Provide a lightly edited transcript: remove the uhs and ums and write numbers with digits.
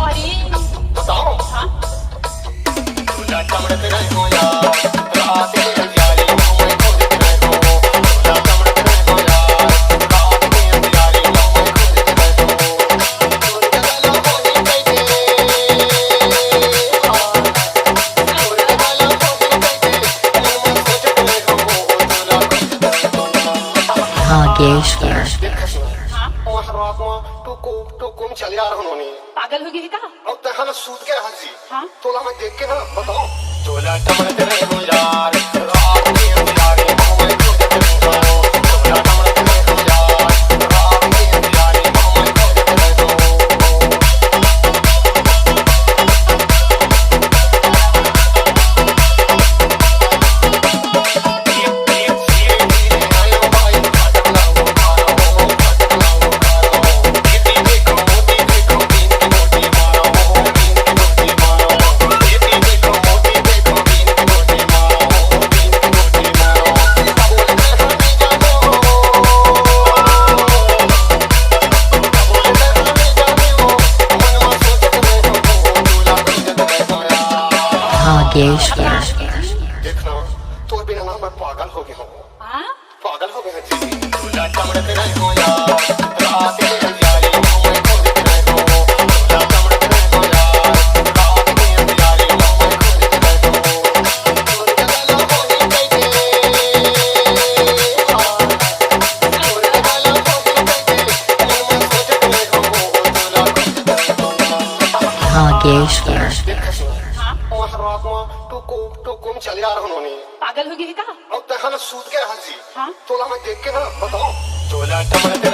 अरे बताओ। हाँ तोला चमड़ते रहो यार, रात में अंधियारी मैं खोजते रहो। तोला चमड़ते रहो यार, रात में अंधियारी मैं खोजते रहो। तोर गला होनी चाहिए, तोर गला होनी चाहिए, मैं खोजते रहो। तोला खोजते रहो। Bhageshwar. हाँ महात्मा टुकुम चल यार उन्होंने पागल हो गई है का? अब तक हमें सूद के हाजी हाँ तोला मैं देख के ना बताओ। तोला चमड़ते रहो यार, रात में अंधियारी मैं खोजते रहो। तोला चमड़ते रहो यार, रात में अंधियारी मैं खोजते रहो। Bhageshwar. देखना तोर बिना ना मैं पागल हो गया हूँ, हाँ पागल हो गया जी। तोला चमड़ते रहो यार, रात में अंधियारी मैं खोजते रहो। तोला चमड़ते रहो यार, रात में अंधियारी मैं खोजते रहो। तोर गला होनी चाहिए, तोर गला होनी चाहिए, मैं खोजते रहो। तोला खोजते रहो। Bhageshwar. हाँ महात्मा टुकुम चल यार उन्होंने पागल हो गई है का? अब तक हमें सूद के हाजी हाँ तोला मैं देख के ना बताओ। तोला चमड़ते